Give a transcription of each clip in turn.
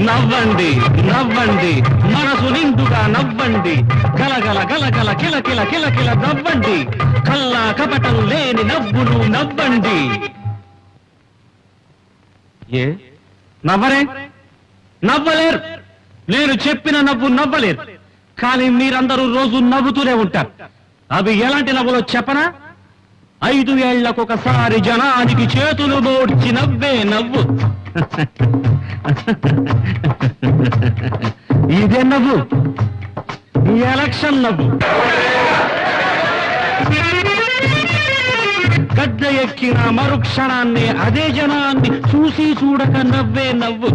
నవ్వండి నవ్వండి మనసు నిండుగా నవ్వండి గలగల గలగల కిలకిల కిలకిల నవ్వండి కల్లా కపటం లేని నవ్వులు నవ్వండి. ఏ నవ్వరే? నవ్వలేరు. నేను చెప్పిన నవ్వు నవ్వలేరు. కానీ మీరందరూ రోజు నవ్వుతూనే ఉంటారు. అవి ఎలాంటి నవ్వులో చెప్పనా? 5 ఏళ్లకొకసారి జనానికి చేతులు మోడ్చి నవ్వే నవ్వు. ఇదే నవ్వు, ఎలక్షన్ నవ్వు. గడ్డ ఎక్కిన మరుక్షణాన్ని అదే జనాన్ని చూసి చూడక నవ్వే నవ్వు.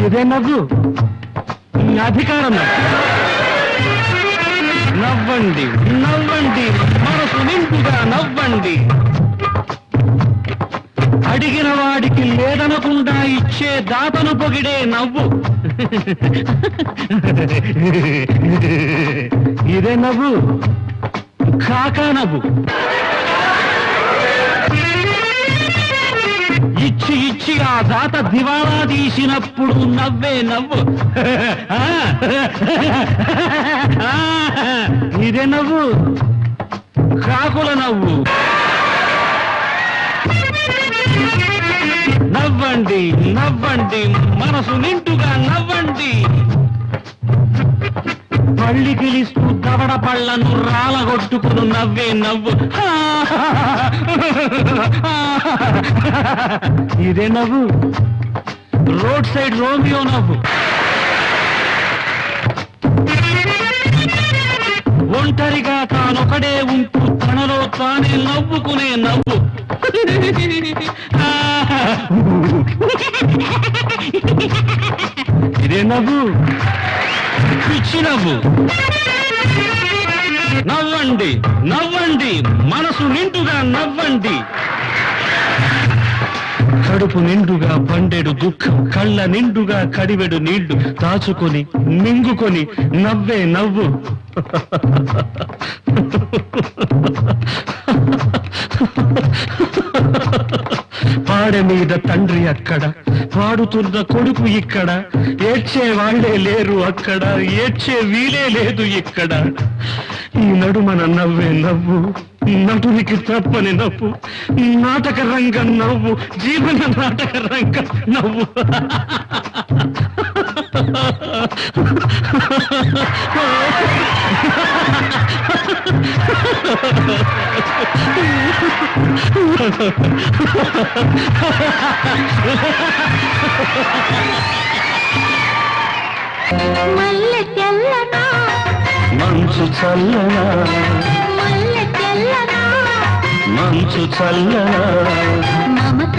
ఇదే నవ్వు, అధికారం నవ్వు. నవ్వండి నవ్వండి మనసు నిండుగా నవ్వండి. అడిగిన వాడికి లేదనకుండా ఇచ్చే దాతను పొగిడే నవ్వు. ఇదే నవ్వు, కాకా నవ్వు. ఇచ్చి ఇచ్చి ఆ దాత దివాళా తీసినప్పుడు నవ్వే నవ్వు. ఇదే నవ్వు, కాకుల నవ్వు. నవ్వండి నవ్వండి మనసు నిండుగా నవ్వండి. పళ్ళి గిలిస్తూ దవడ పళ్ళను రాలగొట్టుకుని నవ్వే నవ్వు. ఇదే నవ్వు, రోడ్ సైడ్ రోమియో నవ్వు. ఒంటరిగా తానొకడే ఉంటూ తనలో తానే నవ్వుకునే నవ్వు. ఇదే నవ్వు, పిచ్చి నవ్వు. నవ్వండి నవ్వండి మనసు నిండుగా నవ్వండి. కడుపు నిండుగా పండెడు దుఃఖం, కళ్ళ నిండుగా కడివెడు నీళ్లు దాచుకొని మింగుకొని నవ్వే నవ్వు. పాడె మీద తండ్రి అక్కడ, పాడుతున్న కొడుకు ఇక్కడ, ఏడ్చే వాళ్లే లేరు అక్కడ, ఏడ్చే వీలే లేదు ఇక్కడ. ఈ నడుమన నవ్వే నవ్వు, నటునికి తప్పని నవ్వు, నాటక రంగం నవ్వు, జీవన నాటక రంగం నవ్వు. మల్లె తెల్లనా మంచు చల్లనా, మల్లె తెల్లనా మంచు చల్లనా, మమత